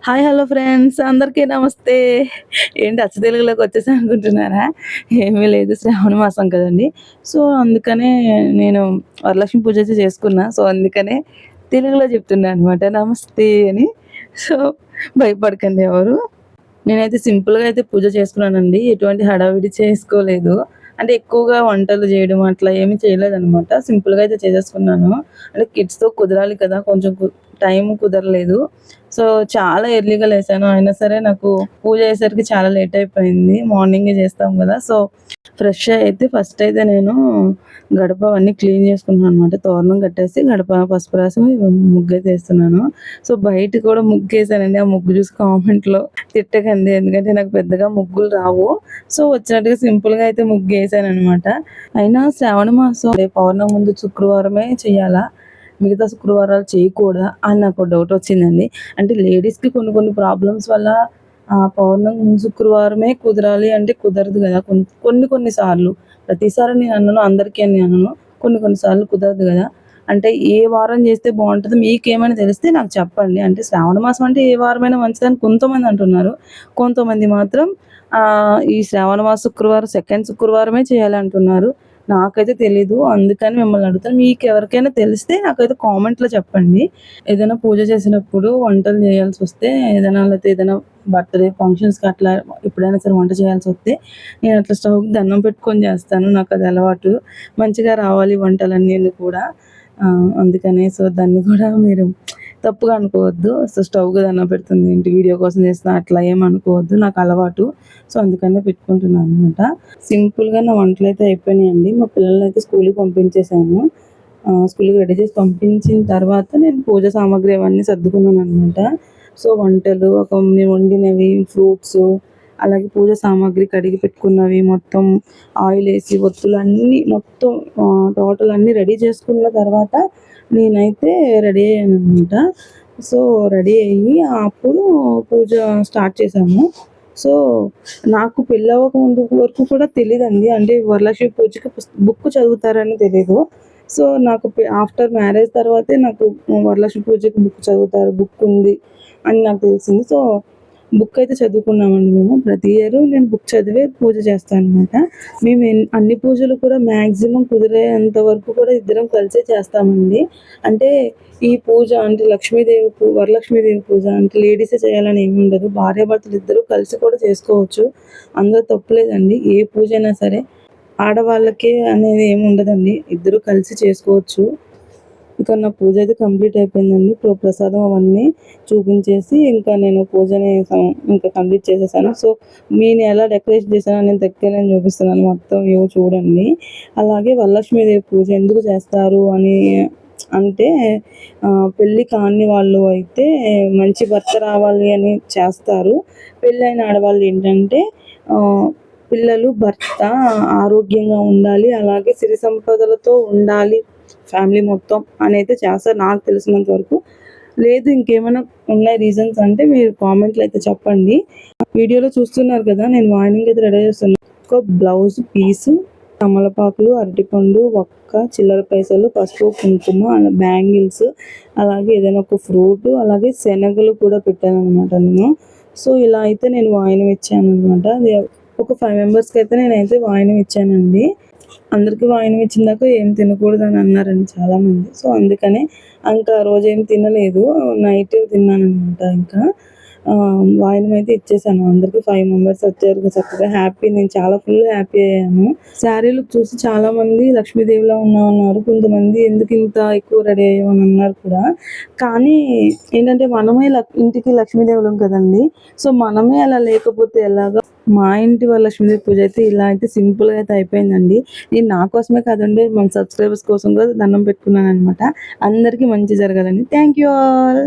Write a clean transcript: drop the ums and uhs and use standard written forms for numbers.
Hi hello friends అందరికీ నమస్తే. ఏంటి అచ్చ తెలుగులోకి వచ్చేసా అనుకుంటున్నారా? ఏమీ లేదు, శ్రావణ మాసం కదండి. సో అందుకనే నేను వరలక్ష్మి పూజ అయితే చేసుకున్నా. సో అందుకనే తెలుగులో చెప్తున్నా అనమాట నమస్తే అని. సో భయపడకండి ఎవరు. నేనైతే సింపుల్‌గా అయితే పూజ చేసుకున్నానండి. ఎటువంటి హడావిడి చేసుకోలేదు. అంటే ఎక్కువగా వంటలు చేయడం అట్లా ఏమి చేయలేదనమాట. సింపుల్‌గా అయితే చేసేసుకున్నాను. అంటే కిడ్స్‌తో కుదరాలి కదా! కొంచెం టైం కుదరలేదు. సో, చాలా ఎర్లీగా లేసాను. అయినా సరే నాకు పూజ అయ్యేసరికి చాలా లేట్ అయిపోయింది. మార్నింగే చేస్తాం కదా! సో, ఫ్రెష్ అయితే ఫస్ట్ అయితే నేను గడప అవన్నీ క్లీన్ చేసుకుంటున్నాను అనమాట. తోరణం కట్టేసి గడప పసుపు రాసి ముగ్గయితే ఏస్తున్నాను. సో, బయట కూడా ముగ్గేసానండి. ఆ ముగ్గు చూసి కామెంట్‌లో తిట్టకండి. ఎందుకంటే నాకు పెద్దగా ముగ్గులు రావు. సో, వచ్చినట్టుగా సింపుల్‌గా అయితే ముగ్గేసాననమాట. అయినా శ్రావణ మాసం పౌర్ణమి ముందు శుక్రవారమే చేయాలా? మిగతా శుక్రవారాలు చేయకూడదా? అని నాకు డౌట్ వచ్చిందండి. అంటే లేడీస్‌కి కొన్ని కొన్ని ప్రాబ్లమ్స్ వల్ల పౌర్ణమి ముందు శుక్రవారమే కుదరాలి అంటే కుదరదు గదా! కొన్ని కొన్ని సార్లు. ప్రతిసారి నేను అనను, అందరికీ అని అనను. కొన్ని కొన్ని సార్లు కుదరదు గదా! అంటే ఏ వారం చేస్తే బావుంటదో మీకేమైనా తెలిస్తే నాకు చెప్పండి. అంటే శ్రావణ మాసం అంటే ఏ వారమైనా మంచిదని కొంతమంది అంటున్నారు. కొంతమంది మాత్రం ఈ శ్రావణ మాస శుక్రవారం సెకండ్ శుక్రవారమే చేయాలంటున్నారు. నాకైతే తెలీదు. అందుకని మిమ్మల్ని అడుగుతాను. మీకెవరికైనా తెలిస్తే నాకైతే కామెంట్‌లో చెప్పండి. ఏదైనా పూజ చేసినప్పుడు వంటలు చేయాల్సొస్తే లేతే ఏదైనా బర్త్‌డే ఫంక్షన్స్‌కి అట్లా ఎప్పుడైనా సరే వంట చేయాల్సొస్తే నేను అట్లా స్టవ్‌కి దండం పెట్టుకొని చేస్తాను. నాకది అలవాటు. మంచిగా రావాలి వంటలన్నీను కూడా. అందుకనే సో, దాన్ని కూడా మీరు తప్పుగా అనుకోవద్దు. సో, స్టవ్‌కి దండం పెడుతుందేంటి వీడియో కోసం చేస్తున్నా అట్లా ఏమనుకోవద్దు. నాకు అలవాటు. సో, అందుకనే పెట్టుకుంటున్నాననమాట. సింపుల్‌గా నా వంటలైతే అయిపోయినాయండి. మా పిల్లలనైతే స్కూల్‌కి పంపించేశాను. స్కూల్‌కి రెడీ చేసి పంపించిన తర్వాత నేను పూజ సామాగ్రి అవన్నీ సర్దుకున్నాననమాట. సో, వంటలు నేను వండినవి, ఫ్రూట్సు, అలాగే పూజ సామాగ్రి కడిగి పెట్టుకున్నవి మొత్తం ఆయిలేసి ఒత్తులన్నీ మొత్తం టోటల్ అన్నీ రెడీ చేసుకున్న తర్వాత నేనైతే రెడీ అయ్యాననమాట. సో, రెడీ అయ్యి అప్పుడు పూజ స్టార్ట్ చేశాము. సో, నాకు పెళ్ళవ్వక ముందు వరకు కూడా తెలీదండి. అంటే వరలక్ష్మి పూజకి బుక్ చదువుతారని తెలీదు. సో, నాకు ఆఫ్టర్ మ్యారేజ్ తర్వాతే నాకు వరలక్ష్మి పూజకి బుక్ చదువుతారు, బుక్ ఉంది అని నాకు తెలిసింది. సో, బుక్ అయితే చదువుకున్నామండి మేము. ప్రతి ఇయరు నేను బుక్ చదివే పూజ చేస్తాననమాట. మేము అన్ని పూజలు కూడా మాక్సిమం కుదిరేంత వరకు కూడా ఇద్దరం కలిసే చేస్తామండి. అంటే ఈ పూజ అంటే వరలక్ష్మీదేవి పూజ అంటే లేడీసే చేయాలని ఏమి ఉండదు. భార్యాభర్తలు ఇద్దరూ కలిసి కూడా చేసుకోవచ్చు. అందులో తప్పులేదండి. ఏ పూజ అయినా సరే ఆడవాళ్ళకే అనేది ఏమి ఉండదండి. ఇద్దరూ కలిసి చేసుకోవచ్చు. ఇక నా పూజ అయితే కంప్లీట్ అయిపోయిందండి. ప్రసాదం అవన్నీ చూపించేసి ఇంకా నేను పూజని ఇంకా కంప్లీట్ చేసేసాను. సో, నేను ఎలా డెకరేషన్ చేశానో నేను దగ్గరనే చూపిస్తున్నాను. మొత్తం వ్యూ చూడండి. అలాగే వరలక్ష్మీదేవి పూజ ఎందుకు చేస్తారు అని అంటే పెళ్ళి కాని వాళ్ళు అయితే మంచి భర్త రావాలి అని చేస్తారు. పెళ్ళైన ఆడవాళ్ళు ఏంటంటే పిల్లలు, భర్త ఆరోగ్యంగా ఉండాలి. అలాగే సిరి సంపదలతో ఉండాలి ఫ్యామిలీ మొత్తం అనైతే చేస్తారు నాకు తెలిసినంత వరకు. లేదు ఇంకేమైనా ఉన్నాయి రీజన్స్ అంటే మీరు కామెంట్‌లో అయితే చెప్పండి. వీడియోలో చూస్తున్నారు కదా! నేను మార్నింగ్ అయితే రెడీ చేస్తున్నా. ఒక బ్లౌజ్ పీసు, తమలపాకులు, అరటిపండు, ఒక్క, చిల్లర పైసలు, పసుపు, కుంకుమ, బ్యాంగిల్స్, అలాగే ఏదైనా ఒక ఫ్రూటు, అలాగే శనగలు కూడా పెట్టాననమాట నేను. సో, ఇలా అయితే నేను వాయినం ఇచ్చాననమాట. ఒక 5 మెంబర్స్‌కైతే నేనైతే వాయినం ఇచ్చానండి. అందరికి వాయినం ఇచ్చిన దాకా ఏం తినకూడదని అన్నారండి చాలామంది. సో, అందుకనే ఇంకా ఆ రోజేం తినలేదు. నైట్ తిన్నాననమాట ఇంకా. వాయినం అయితే ఇచ్చేసాను. అందరికి 5 మెంబర్స్ వచ్చారు చక్కగా హ్యాపీ. నేను చాలా ఫుల్ హ్యాపీ అయ్యాను. శారీ లుక్ చూసి చాలామంది లక్ష్మీదేవిలా ఉన్నావన్నారు. కొంతమంది ఎందుకు ఇంత ఎక్కువ రెడీ అయ్యావు అని అన్నారు కూడా. కానీ ఏంటంటే మనమే ఇంటికి లక్ష్మీదేవులం కదండీ! సో, మనమే అలా లేకపోతే ఎలాగా? మా ఇంటి వరలక్ష్మీదేవి పూజ అయితే ఇలా అయితే సింపుల్‌గా అయితే అయిపోయిందండి. నేను నా కోసమే కాదండి మన సబ్స్క్రైబర్స్ కోసం కూడా దండం పెట్టుకున్నాననమాట. అందరికీ మంచి జరగాలని. Thank you all.